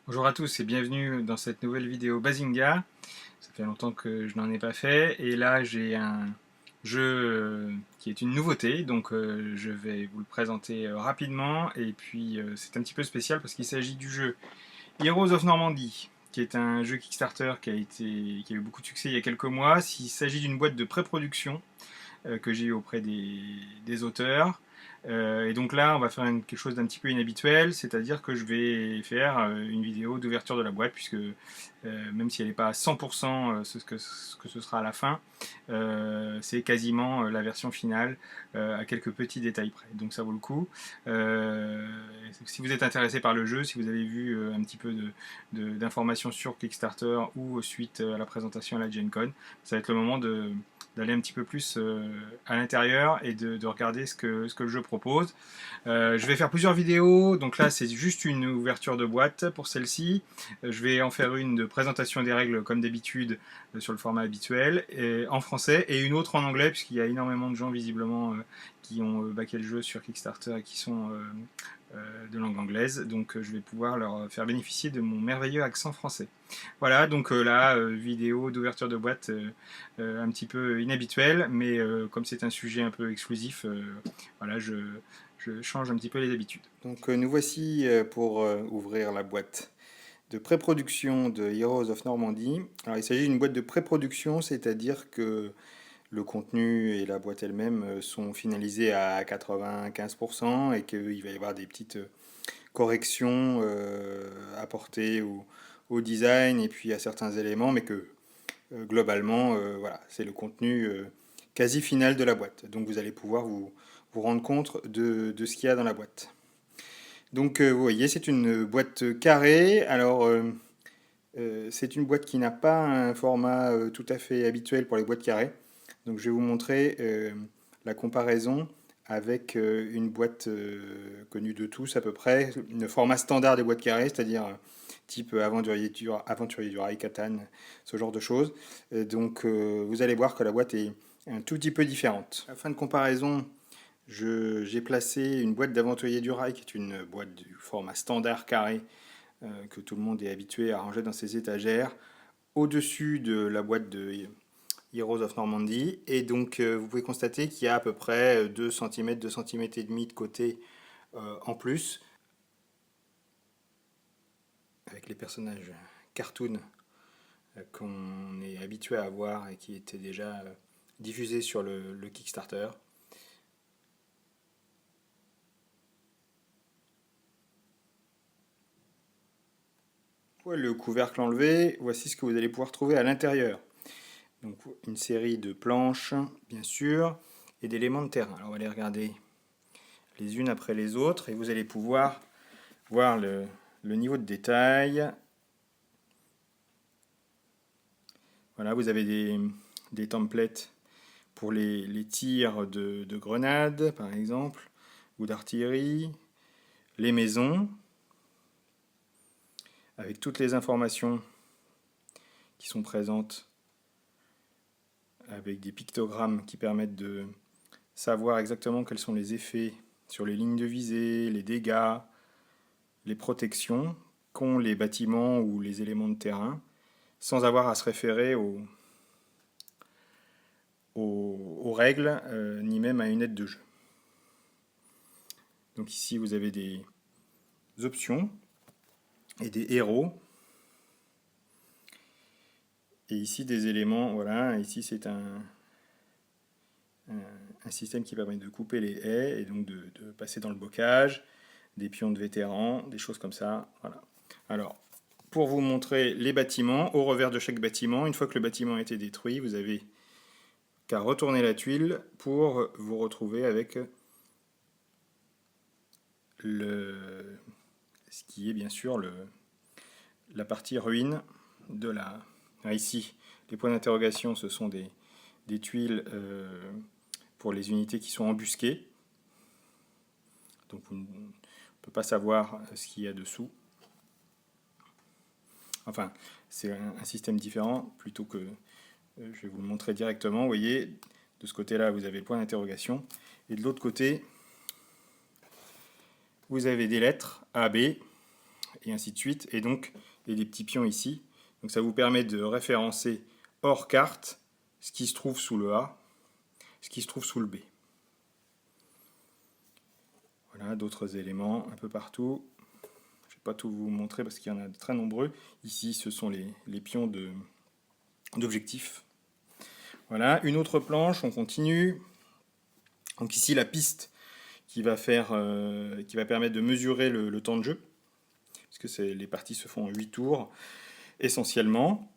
Bonjour à tous et bienvenue dans cette nouvelle vidéo Bazinga. Ça fait longtemps que je n'en ai pas fait et là j'ai un jeu qui est une nouveauté, donc je vais vous le présenter rapidement et puis c'est un petit peu spécial parce qu'il s'agit du jeu Heroes of Normandy, qui est un jeu Kickstarter qui a eu beaucoup de succès il y a quelques mois. Il s'agit d'une boîte de pré-production que j'ai eu auprès des auteurs. Et donc là, on va faire quelque chose d'un petit peu inhabituel, c'est-à-dire que je vais faire une vidéo d'ouverture de la boîte, puisque même si elle n'est pas à 100% ce que ce sera à la fin, c'est quasiment la version finale, à quelques petits détails près. Donc ça vaut le coup. Euh, si vous êtes intéressé par le jeu, si vous avez vu un petit peu d'informations sur Kickstarter ou suite à la présentation à la Gen Con, ça va être le moment d'aller un petit peu plus à l'intérieur et de regarder ce que le jeu propose. Je vais faire plusieurs vidéos, donc là c'est juste une ouverture de boîte pour celle-ci. Je vais en faire une de présentation des règles comme d'habitude sur le format habituel en français et une autre en anglais puisqu'il y a énormément de gens visiblement qui ont backé le jeu sur Kickstarter et qui sont de langue anglaise, donc je vais pouvoir leur faire bénéficier de mon merveilleux accent français. Voilà, donc là, vidéo d'ouverture de boîte un petit peu inhabituelle, mais comme c'est un sujet un peu exclusif, voilà, je change un petit peu les habitudes. Donc nous voici pour ouvrir la boîte de pré-production de Heroes of Normandy. Alors il s'agit d'une boîte de pré-production, c'est-à-dire que le contenu et la boîte elle-même sont finalisés à 95% et qu'il va y avoir des petites corrections apportées au design et puis à certains éléments, mais que globalement, voilà, c'est le contenu quasi final de la boîte. Donc vous allez pouvoir vous rendre compte de ce qu'il y a dans la boîte. Donc vous voyez, c'est une boîte carrée. Alors c'est une boîte qui n'a pas un format tout à fait habituel pour les boîtes carrées. Donc je vais vous montrer la comparaison avec une boîte connue de tous à peu près, le format standard des boîtes carrées, c'est-à-dire type Aventurier du Rail, Catan, ce genre de choses. Donc vous allez voir que la boîte est un tout petit peu différente. À fin de comparaison, j'ai placé une boîte d'Aventurier du Rail, qui est une boîte du format standard carré, que tout le monde est habitué à ranger dans ses étagères, au-dessus de la boîte de Heroes of Normandy. Et donc vous pouvez constater qu'il y a à peu près 2 cm, 2 cm et demi de côté en plus, avec les personnages cartoon qu'on est habitué à voir et qui étaient déjà diffusés sur le Kickstarter. Le couvercle enlevé, voici ce que vous allez pouvoir trouver à l'intérieur. Donc une série de planches, bien sûr, et d'éléments de terrain. Alors on va les regarder les unes après les autres et vous allez pouvoir voir le niveau de détail. Voilà, vous avez des templates pour les tirs de grenades, par exemple, ou d'artillerie, les maisons, avec toutes les informations qui sont présentes, avec des pictogrammes qui permettent de savoir exactement quels sont les effets sur les lignes de visée, les dégâts, les protections qu'ont les bâtiments ou les éléments de terrain, sans avoir à se référer aux règles, ni même à une aide de jeu. Donc ici, vous avez des options et des héros. Et ici, des éléments, voilà, ici c'est un système qui permet de couper les haies et donc de passer dans le bocage, des pions de vétérans, des choses comme ça. Voilà. Alors, pour vous montrer les bâtiments, au revers de chaque bâtiment, une fois que le bâtiment a été détruit, vous avez qu'à retourner la tuile pour vous retrouver avec ce qui est bien sûr la partie ruine de la... Ah, ici, les points d'interrogation, ce sont des tuiles pour les unités qui sont embusquées. Donc on ne peut pas savoir ce qu'il y a dessous. Enfin, c'est un système différent, plutôt que je vais vous le montrer directement. Vous voyez, de ce côté-là, vous avez le point d'interrogation. Et de l'autre côté, vous avez des lettres A, B. et ainsi de suite, et donc et des petits pions ici. Donc ça vous permet de référencer hors carte ce qui se trouve sous le A, ce qui se trouve sous le B. Voilà, d'autres éléments un peu partout. Je ne vais pas tout vous montrer parce qu'il y en a de très nombreux. Ici, ce sont les pions d'objectifs. Voilà, une autre planche, on continue. Donc ici, la piste qui va permettre de mesurer le temps de jeu, parce que les parties se font en 8 tours, essentiellement.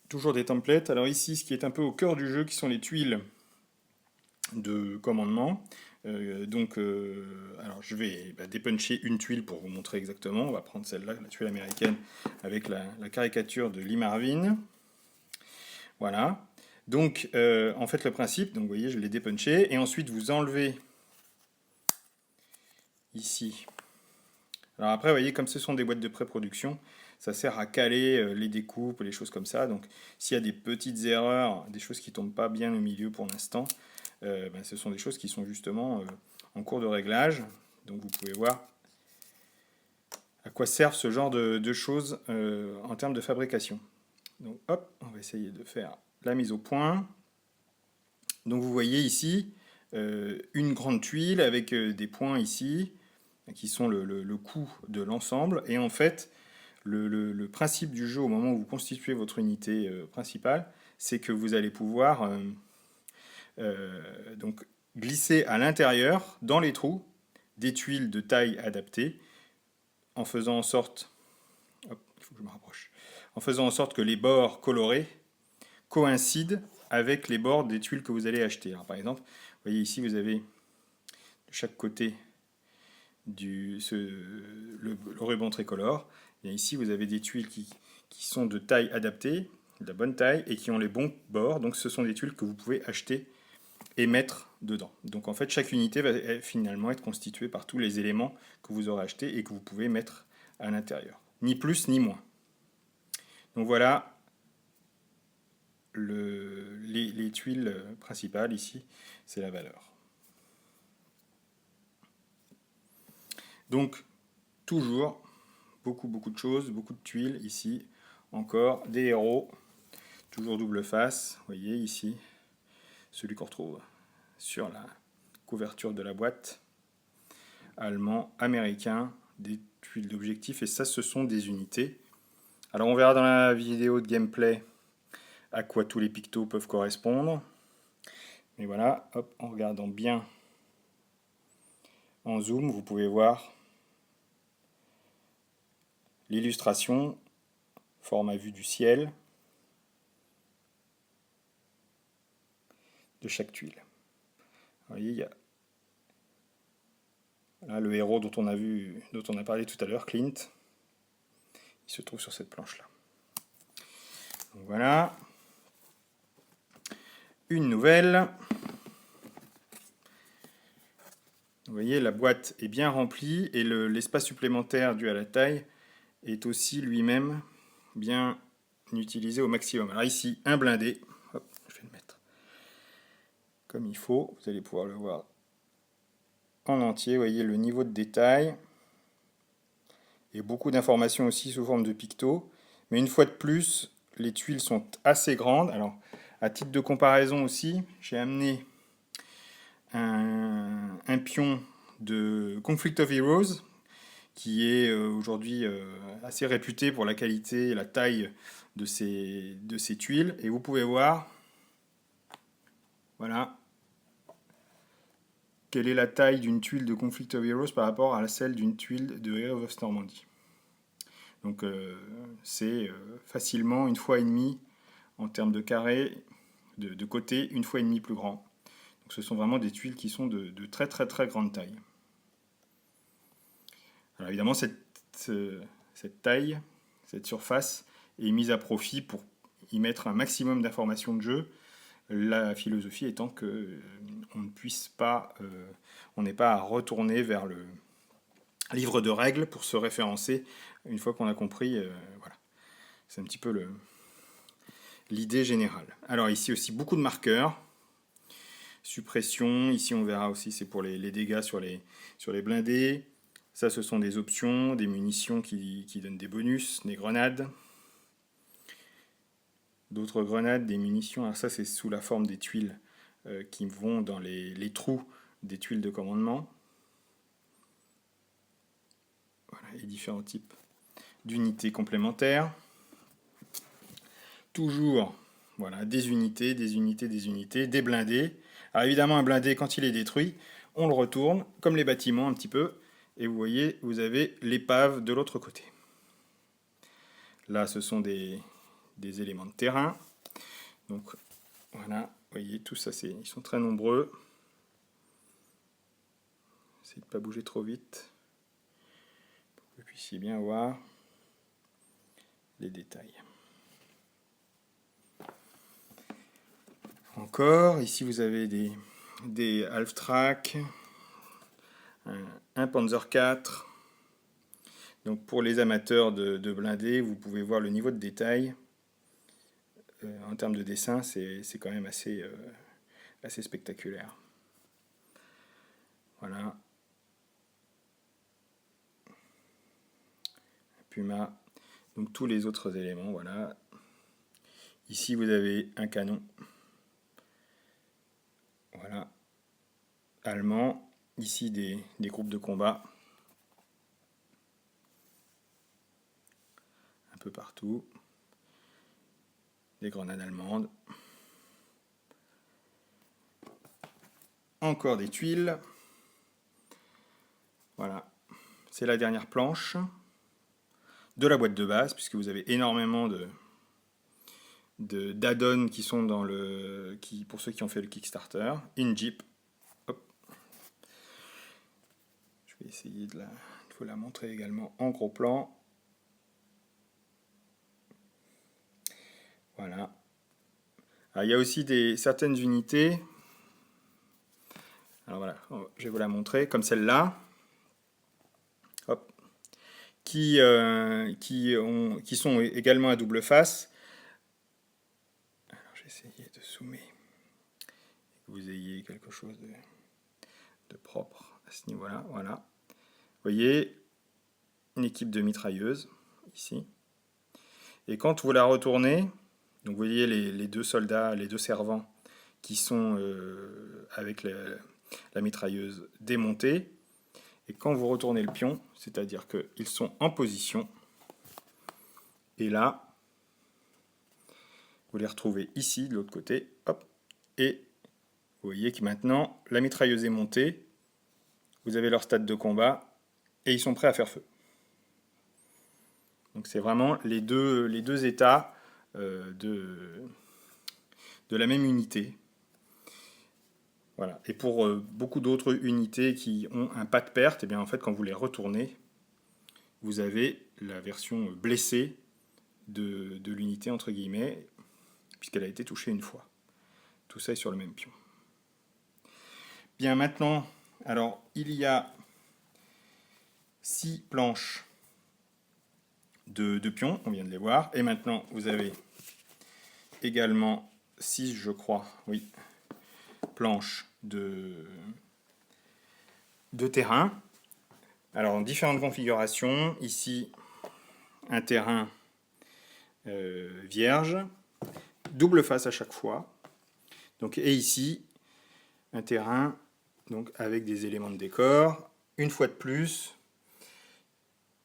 Toujours des templates. Alors ici, ce qui est un peu au cœur du jeu, qui sont les tuiles de commandement. Alors je vais dépuncher une tuile pour vous montrer exactement. On va prendre celle-là, la tuile américaine, avec la caricature de Lee Marvin. Voilà. Donc, en fait, le principe, donc vous voyez, je l'ai dépunché, et ensuite vous enlevez ici. Alors après, vous voyez, comme ce sont des boîtes de pré-production, ça sert à caler les découpes, les choses comme ça. Donc, s'il y a des petites erreurs, des choses qui ne tombent pas bien au milieu pour l'instant, ce sont des choses qui sont justement en cours de réglage. Donc, vous pouvez voir à quoi servent ce genre de choses en termes de fabrication. Donc, hop, on va essayer de faire la mise au point. Donc, vous voyez ici une grande tuile avec des points ici, qui sont le coût de l'ensemble. Et en fait, le principe du jeu au moment où vous constituez votre unité principale, c'est que vous allez pouvoir donc glisser à l'intérieur, dans les trous, des tuiles de taille adaptée, en faisant en sorte, hop, il faut que je me rapproche, en faisant en sorte que les bords colorés coïncident avec les bords des tuiles que vous allez acheter. Alors, par exemple, vous voyez ici, vous avez de chaque côté le ruban tricolore. Et ici, vous avez des tuiles qui sont de taille adaptée, de la bonne taille, et qui ont les bons bords. Donc, ce sont des tuiles que vous pouvez acheter et mettre dedans. Donc, en fait, chaque unité va finalement être constituée par tous les éléments que vous aurez achetés et que vous pouvez mettre à l'intérieur. Ni plus, ni moins. Donc, voilà les tuiles principales. Ici, c'est la valeur. Donc, toujours, beaucoup de choses, beaucoup de tuiles. Ici, encore des héros, toujours double face. Vous voyez ici, celui qu'on retrouve sur la couverture de la boîte. Allemand, américain, des tuiles d'objectifs. Et ça, ce sont des unités. Alors, on verra dans la vidéo de gameplay à quoi tous les pictos peuvent correspondre. Mais voilà, hop, en regardant bien en zoom, vous pouvez voir l'illustration, format vue du ciel, de chaque tuile. Vous voyez, il y a là, le héros dont on a parlé tout à l'heure, Clint, il se trouve sur cette planche-là. Donc voilà. Une nouvelle. Vous voyez, la boîte est bien remplie et l'espace supplémentaire dû à la taille est aussi lui-même bien utilisé au maximum. Alors ici, un blindé. Hop, je vais le mettre comme il faut. Vous allez pouvoir le voir en entier. Vous voyez le niveau de détail. Et beaucoup d'informations aussi sous forme de pictos. Mais une fois de plus, les tuiles sont assez grandes. Alors, à titre de comparaison aussi, j'ai amené un pion de Conflict of Heroes qui est aujourd'hui assez réputé pour la qualité et la taille de ces tuiles. Et vous pouvez voir, voilà, quelle est la taille d'une tuile de Conflict of Heroes par rapport à celle d'une tuile de Heroes of Normandy. Donc c'est facilement une fois et demie en termes de carré, de côté, une fois et demie plus grand. Donc ce sont vraiment des tuiles qui sont de très grande taille. Alors évidemment cette taille, cette surface est mise à profit pour y mettre un maximum d'informations de jeu. La philosophie étant que on ne puisse pas, on n'est pas à retourner vers le livre de règles pour se référencer une fois qu'on a compris. Voilà, c'est un petit peu l'idée générale. Alors ici aussi beaucoup de marqueurs, suppression. Ici on verra aussi c'est pour les dégâts sur les blindés. Ça, ce sont des options, des munitions qui donnent des bonus, des grenades. D'autres grenades, des munitions. Alors ça, c'est sous la forme des tuiles qui vont dans les trous des tuiles de commandement. Voilà, et différents types d'unités complémentaires. Toujours, voilà, des unités, des unités, des unités, des blindés. Alors évidemment, un blindé, quand il est détruit, on le retourne, comme les bâtiments un petit peu, et vous voyez, vous avez l'épave de l'autre côté. Là, ce sont des éléments de terrain. Donc, voilà, vous voyez, tout ça, ils sont très nombreux. Essayez de ne pas bouger trop vite, pour que vous puissiez bien voir les détails. Encore, ici, vous avez des Half-Track, un Panzer IV. Donc pour les amateurs de blindés, vous pouvez voir le niveau de détail. En termes de dessin, c'est quand même assez spectaculaire. Voilà. Puma. Donc tous les autres éléments, voilà. Ici, vous avez un canon. Voilà. Allemand. Ici, des groupes de combat. Un peu partout. Des grenades allemandes. Encore des tuiles. Voilà. C'est la dernière planche de la boîte de base, puisque vous avez énormément d'add-ons qui sont dans pour ceux qui ont fait le Kickstarter. In Jeep. Hop. Je vais essayer de vous la montrer également en gros plan. Voilà. Alors, il y a aussi certaines unités. Alors voilà, je vais vous la montrer, comme celle-là. Hop. Qui sont également à double face. Alors j'ai essayé de zoomer. Que vous ayez quelque chose de propre à ce niveau-là. Voilà. Vous voyez, une équipe de mitrailleuses, ici. Et quand vous la retournez, donc vous voyez les deux soldats, les deux servants, qui sont avec la mitrailleuse démontée. Et quand vous retournez le pion, c'est-à-dire qu'ils sont en position, et là, vous les retrouvez ici, de l'autre côté, hop, et vous voyez que maintenant, la mitrailleuse est montée, vous avez leur stade de combat, et ils sont prêts à faire feu. Donc c'est vraiment les deux états de la même unité. Voilà. Et pour beaucoup d'autres unités qui ont un pas de perte, et bien en fait, quand vous les retournez, vous avez la version blessée de l'unité, entre guillemets, puisqu'elle a été touchée une fois. Tout ça est sur le même pion. Bien, maintenant, alors, il y a 6 planches de pions, on vient de les voir, et maintenant, vous avez également 6, je crois, oui, planches de terrain. Alors, en différentes configurations, ici, un terrain vierge, double face à chaque fois. Donc, et ici, un terrain donc, avec des éléments de décor. Une fois de plus,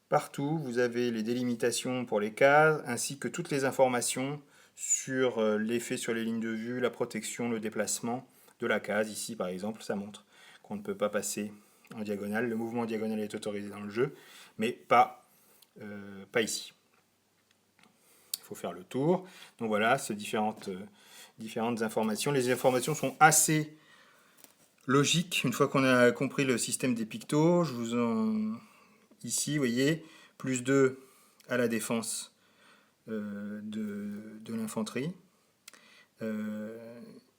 partout, vous avez les délimitations pour les cases, ainsi que toutes les informations sur l'effet sur les lignes de vue, la protection, le déplacement de la case. Ici, par exemple, ça montre qu'on ne peut pas passer en diagonale. Le mouvement en diagonale est autorisé dans le jeu, mais pas ici. Il faut faire le tour. Donc voilà, ces différentes informations. Les informations sont assez logiques. Une fois qu'on a compris le système des pictos, ici, vous voyez, plus 2 à la défense de l'infanterie.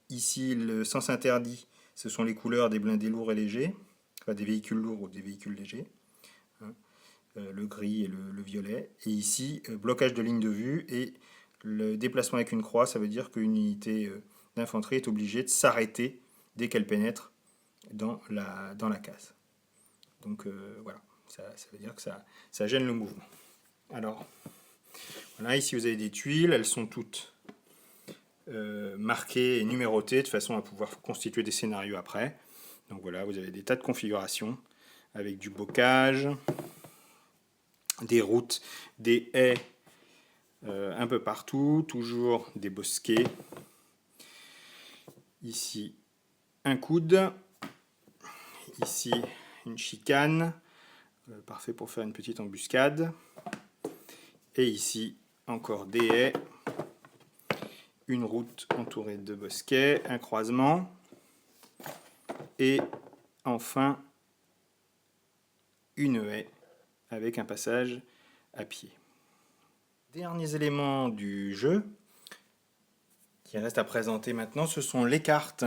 Ici, le sens interdit, ce sont les couleurs des blindés lourds et légers, enfin des véhicules lourds ou des véhicules légers. Le gris et le violet. Et ici, blocage de ligne de vue et le déplacement avec une croix, ça veut dire qu'une unité d'infanterie est obligée de s'arrêter dès qu'elle pénètre dans la case. Donc voilà, Ça veut dire que ça gêne le mouvement. Alors, voilà, ici vous avez des tuiles, elles sont toutes marquées et numérotées de façon à pouvoir constituer des scénarios après. Donc voilà, vous avez des tas de configurations avec du bocage, des routes, des haies un peu partout, toujours des bosquets. Ici, un coude. Ici, une chicane, parfait pour faire une petite embuscade. Et ici, encore des haies, une route entourée de bosquets, un croisement. Et enfin, une haie avec un passage à pied. Derniers éléments du jeu qui reste à présenter maintenant, ce sont les cartes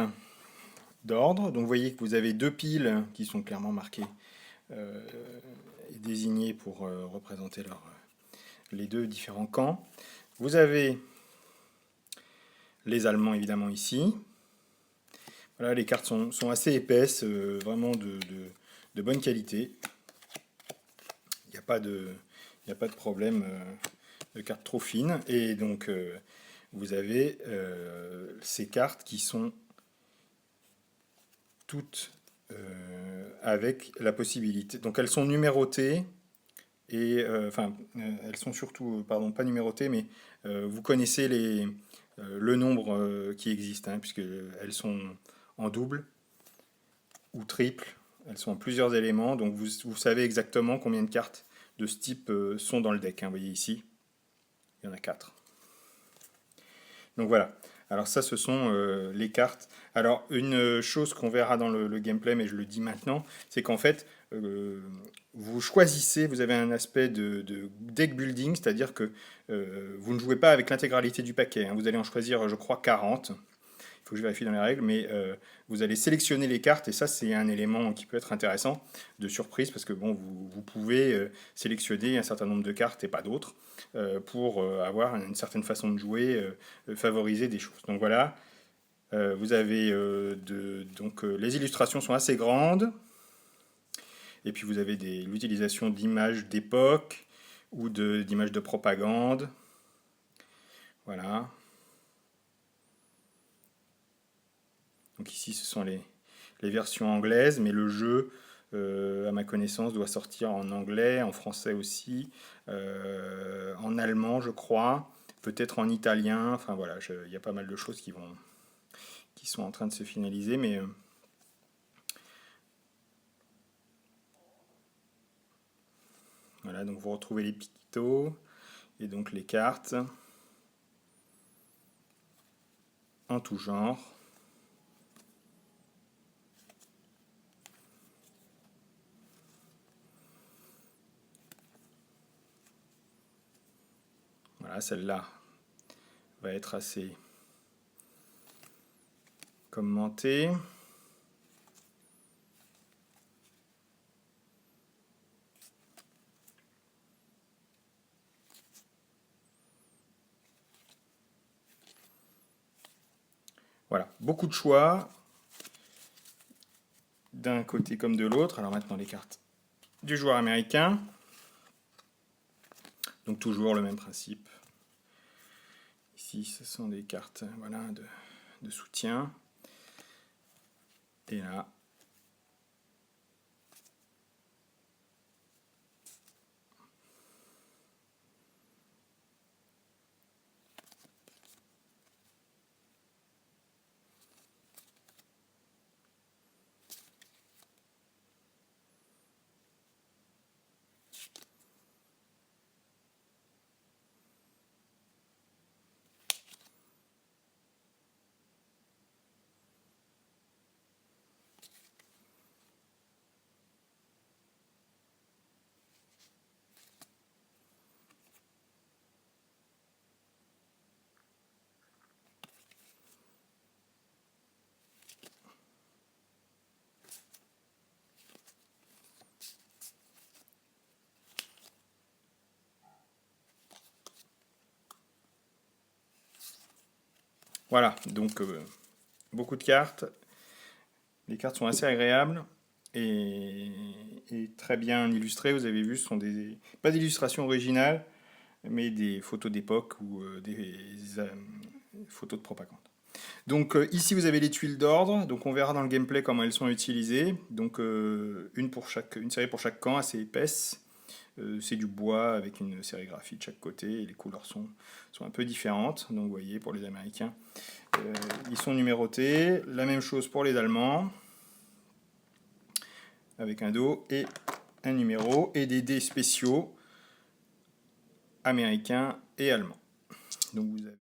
d'ordre. Donc vous voyez que vous avez deux piles qui sont clairement marquées et désignées pour représenter les deux différents camps. Vous avez les Allemands évidemment ici. Voilà, les cartes sont assez épaisses, vraiment de bonne qualité. Il n'y a pas de problème de cartes trop fines. Et donc vous avez ces cartes qui sont toutes avec la possibilité. Donc elles sont numérotées et elles sont surtout, pardon, pas numérotées, mais vous connaissez le nombre qui existe, hein, puisque elles sont en double ou triple. Elles sont en plusieurs éléments, donc vous savez exactement combien de cartes de ce type sont dans le deck. Hein. Vous voyez ici, il y en a 4. Donc voilà. Alors ça, ce sont les cartes. Alors une chose qu'on verra dans le gameplay, mais je le dis maintenant, c'est qu'en fait, vous choisissez, vous avez un aspect de deck building, c'est-à-dire que vous ne jouez pas avec l'intégralité du paquet. Hein. Vous allez en choisir, je crois, 40. Il faut que je vérifie dans les règles, mais vous allez sélectionner les cartes, et ça c'est un élément qui peut être intéressant de surprise, parce que bon, vous pouvez sélectionner un certain nombre de cartes et pas d'autres, pour avoir une certaine façon de jouer, favoriser des choses. Donc voilà, vous avez les illustrations sont assez grandes, et puis vous avez l'utilisation d'images d'époque, ou d'images de propagande. Voilà. Donc ici, ce sont les versions anglaises, mais le jeu, à ma connaissance, doit sortir en anglais, en français aussi, en allemand, je crois, peut-être en italien. Enfin voilà, il y a pas mal de choses qui sont en train de se finaliser, mais voilà, donc vous retrouvez les pictos et donc les cartes en tout genre. Voilà, celle-là va être assez commentée. Voilà, beaucoup de choix, d'un côté comme de l'autre. Alors maintenant les cartes du joueur américain. Donc toujours le même principe. Ici, ce sont des cartes voilà, de soutien. Et là, voilà, donc beaucoup de cartes. Les cartes sont assez agréables. et très bien illustrées. Vous avez vu, ce sont pas d'illustrations originales, mais des photos d'époque ou des photos de propagande. Donc ici vous avez les tuiles d'ordre, donc on verra dans le gameplay comment elles sont utilisées. Donc une série pour chaque camp assez épaisse. C'est du bois avec une sérigraphie de chaque côté et les couleurs sont un peu différentes. Donc vous voyez pour les Américains, ils sont numérotés. La même chose pour les Allemands, avec un dos et un numéro et des dés spéciaux américains et allemands. Donc vous avez